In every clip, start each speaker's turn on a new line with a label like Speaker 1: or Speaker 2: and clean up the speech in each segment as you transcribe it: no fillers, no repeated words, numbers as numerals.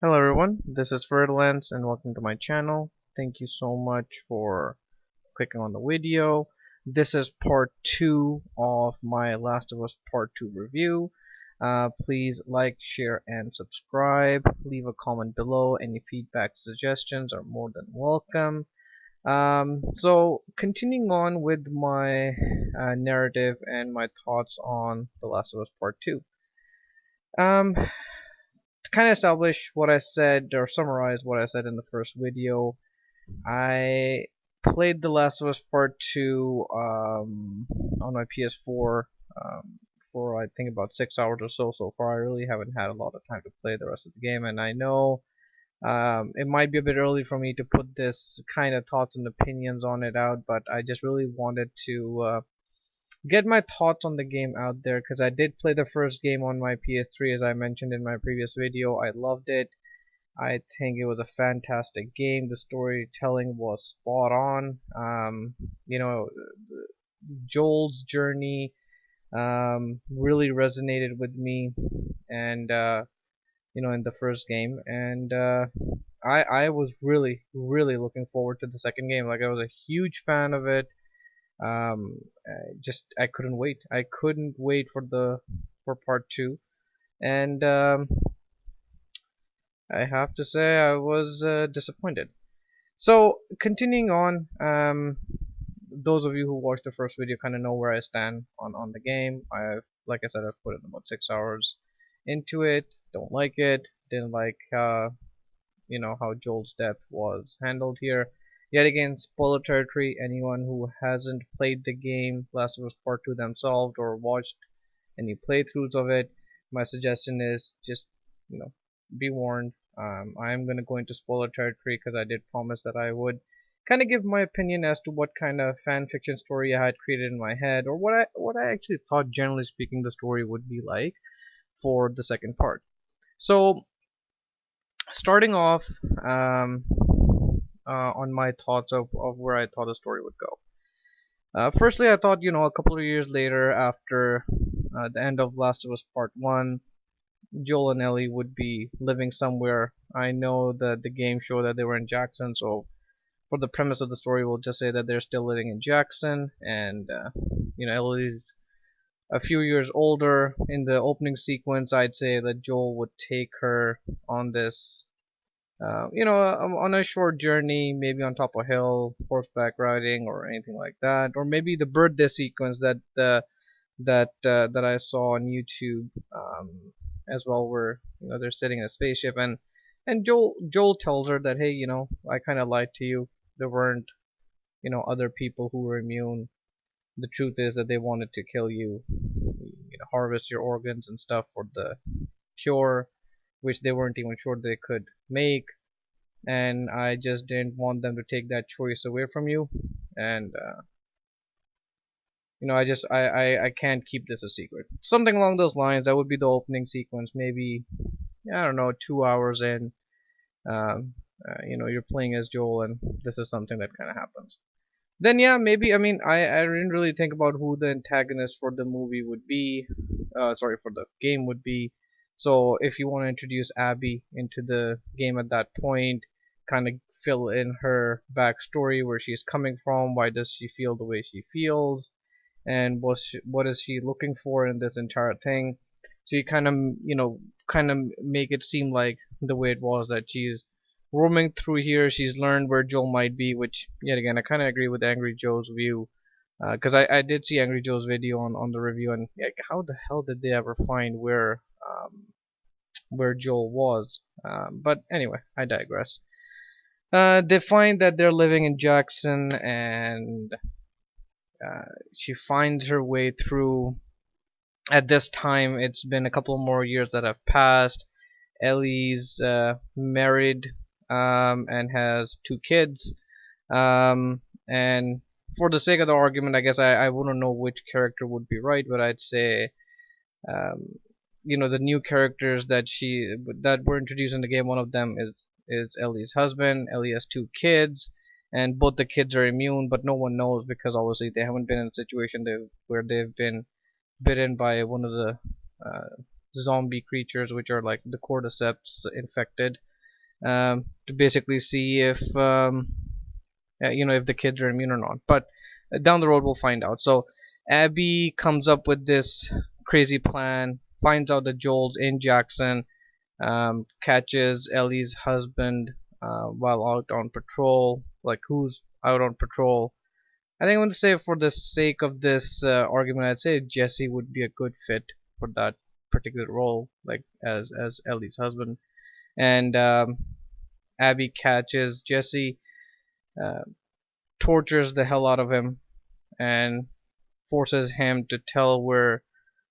Speaker 1: Hello everyone, this is Ferdinand and welcome to my channel. Thank you so much for clicking on the video. This is part 2 of my Last of Us Part 2 review. Please like, share, and subscribe. Leave a comment below. Any feedback, suggestions are more than welcome. So continuing on with my narrative and my thoughts on The Last of Us Part 2. To kind of establish what I said or summarize what I said in the first video, I played The Last of Us Part 2 on my PS4 for I think about 6 hours or so far. I really haven't had a lot of time to play the rest of the game, and I know it might be a bit early for me to put this kind of thoughts and opinions on it out, but I just really wanted to get my thoughts on the game out there because I did play the first game on my PS3 as I mentioned in my previous video. I loved it. I think it was a fantastic game. The storytelling was spot on. You know, Joel's journey really resonated with me, and in the first game, and I was really looking forward to the second game. Like I was a huge fan of it. I couldn't wait. I couldn't wait for part two, and I have to say I was disappointed. So continuing on, those of you who watched the first video kind of know where I stand on the game. Like I said, I've put in about 6 hours into it. Don't like it. Didn't like how Joel's death was handled here. Yet again, spoiler territory. Anyone who hasn't played the game Last of Us Part 2 themselves or watched any playthroughs of it, my suggestion is just you know be warned. I am gonna go into spoiler territory because I did promise that I would kind of give my opinion as to what kind of fan fiction story I had created in my head, or what I actually thought, generally speaking, the story would be like for the second part. So starting off on my thoughts of where I thought the story would go. Firstly, I thought, a couple of years later, after the end of Last of Us Part 1, Joel and Ellie would be living somewhere. I know that the game showed that they were in Jackson, so for the premise of the story, we'll just say that they're still living in Jackson, and Ellie's a few years older. In the opening sequence, I'd say that Joel would take her on this on a short journey, maybe on top of a hill, horseback riding, or anything like that, or maybe the birthday sequence that I saw on YouTube as well, where they're sitting in a spaceship, and Joel tells her that, hey, I kind of lied to you. There weren't other people who were immune. The truth is that they wanted to kill you, harvest your organs and stuff for the cure, which they weren't even sure they could make, and I just didn't want them to take that choice away from you. And I can't keep this a secret. Something along those lines. That would be the opening sequence. Maybe I don't know, 2 hours in. You're playing as Joel, and this is something that kind of happens. Then yeah, maybe I didn't really think about who the antagonist for the movie would be. Sorry, for the game would be. So if you want to introduce Abby into the game at that point, kind of fill in her backstory, where she's coming from, why does she feel the way she feels, and what is she looking for in this entire thing. So you kind of make it seem like the way it was, that she's roaming through here, she's learned where Joel might be, which yet again I kind of agree with Angry Joe's view, because I did see Angry Joe's video on the review, and yeah, how the hell did they ever find where Joel was? But anyway, I digress. They find that they're living in Jackson, and she finds her way through. At this time, it's been a couple more years that have passed. Ellie's married and has 2 kids. And for the sake of the argument, I guess I wouldn't know which character would be right, but I'd say um, the new characters that were introduced in the game. One of them is Ellie's husband. Ellie has 2 kids, and both the kids are immune, but no one knows because obviously they haven't been in a situation where they've been bitten by one of the zombie creatures, which are like the cordyceps infected. to basically see if if the kids are immune or not. But down the road we'll find out. So Abby comes up with this crazy plan, finds out that Joel's in Jackson, catches Ellie's husband while out on patrol. Like, who's out on patrol? I think I'm going to say, for the sake of this argument, I'd say Jesse would be a good fit for that particular role, like as Ellie's husband. And Abby catches Jesse, uh, tortures the hell out of him, and forces him to tell where,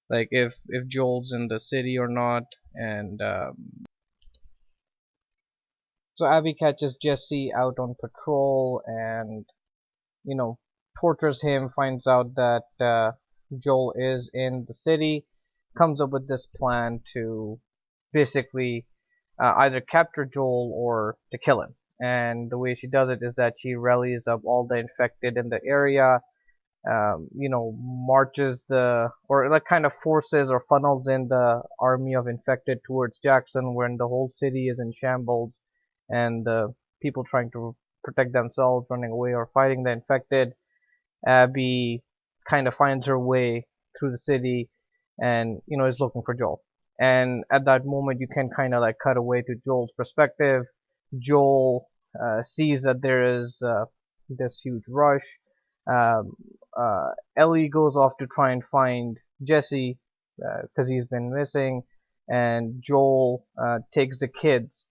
Speaker 1: like, if Joel's in the city or not. And so Abby catches Jesse out on patrol, and you know tortures him. Finds out that Joel is in the city. Comes up with this plan to basically either capture Joel or to kill him. And the way she does it is that she rallies up all the infected in the area, marches the, or like kind of forces or funnels in the army of infected towards Jackson, when the whole city is in shambles, and the people trying to protect themselves, running away or fighting the infected. Abby kind of finds her way through the city, and is looking for Joel. And at that moment, you can kind of like cut away to Joel's perspective. Joel sees that there is this huge rush. Um, Ellie goes off to try and find Jesse because he's been missing, and Joel takes the kids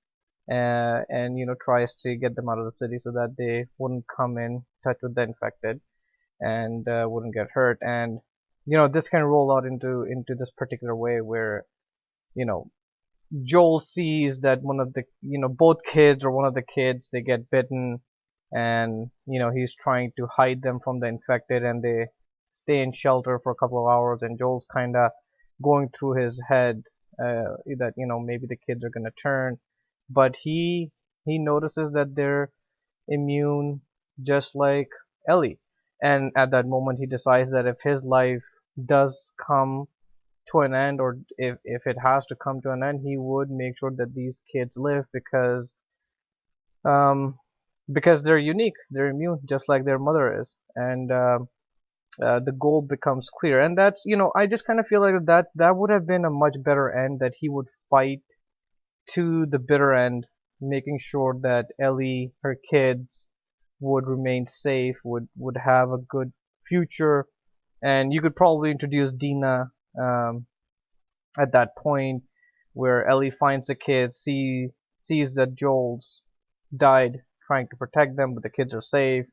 Speaker 1: and tries to get them out of the city so that they wouldn't come in touch with the infected and wouldn't get hurt. And this can roll out into this particular way where you know Joel sees that one of the both kids, or one of the kids, they get bitten, and he's trying to hide them from the infected, and they stay in shelter for a couple of hours, and Joel's kind of going through his head that maybe the kids are gonna turn, but he notices that they're immune, just like Ellie. And at that moment, he decides that if his life does come to an end, or if it has to come to an end, he would make sure that these kids live, um, because they're unique, they're immune, just like their mother is. And the goal becomes clear. And that's, I just kind of feel like that would have been a much better end, that he would fight to the bitter end, making sure that Ellie, her kids, would remain safe, would have a good future. And you could probably introduce Dina at that point, where Ellie finds the kids, sees that Joel's died trying to protect them, but the kids are safe,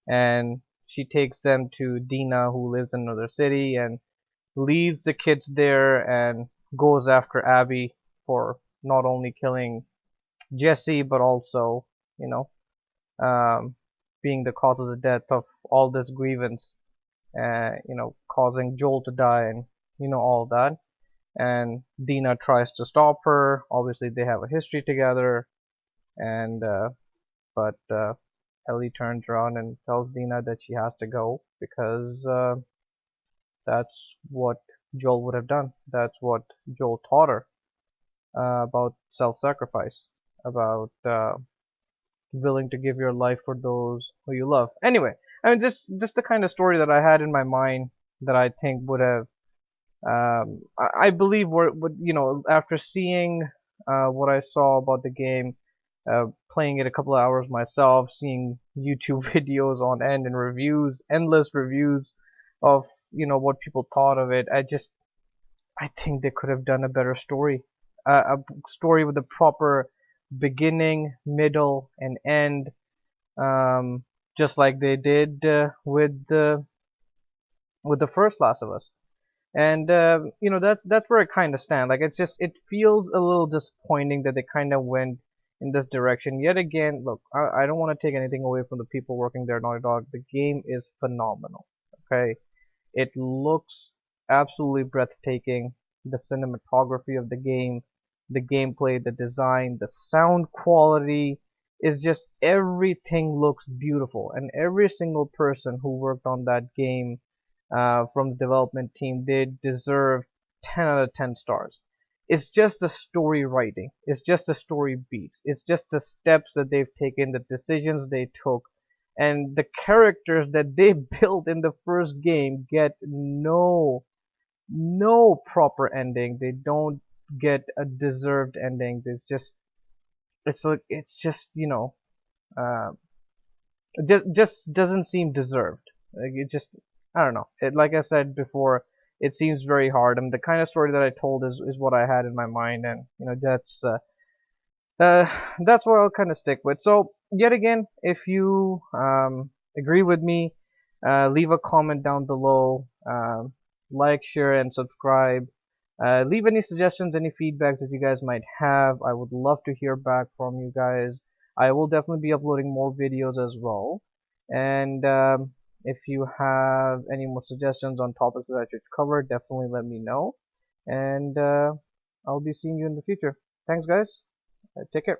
Speaker 1: and she takes them to Dina, who lives in another city, and leaves the kids there and goes after Abby for not only killing Jesse, but also, you know, um, being the cause of the death of all this grievance, causing Joel to die, and all of that. And Dina tries to stop her. Obviously, they have a history together, and but Ellie turns around and tells Dina that she has to go, because that's what Joel would have done. That's what Joel taught her about self-sacrifice, about willing to give your life for those who you love. Anyway, I mean, just the kind of story that I had in my mind, that I think would have, I believe, would, after seeing what I saw about the game, playing it a couple of hours myself, seeing YouTube videos on end, and reviews, endless reviews of what people thought of it, I think they could have done a better story, a story with a proper beginning, middle, and end, um, just like they did with the first Last of Us. And that's where I kind of stand. Like, it feels a little disappointing that they kind of went in this direction yet again. Look, I don't want to take anything away from the people working there at Naughty Dog. The game is phenomenal. Okay, it looks absolutely breathtaking. The cinematography of the game, the gameplay, the design, the sound quality is just, everything looks beautiful. And every single person who worked on that game from the development team, they deserve 10 out of 10 stars. It's just the story writing. It's just the story beats. It's just the steps that they've taken, the decisions they took, and the characters that they built in the first game get no proper ending. They don't get a deserved ending. It's like it's just uh, just doesn't seem deserved. Like it just I don't know. It like I said before, it seems very hard. And the kind of story that I told is what I had in my mind, and uh, that's what I'll kind of stick with. So yet again, if you agree with me, leave a comment down below. Like, share, and subscribe. Leave any suggestions, any feedbacks that you guys might have. I would love to hear back from you guys. I will definitely be uploading more videos as well. And if you have any more suggestions on topics that I should cover, definitely let me know. And I'll be seeing you in the future. Thanks, guys. Take care.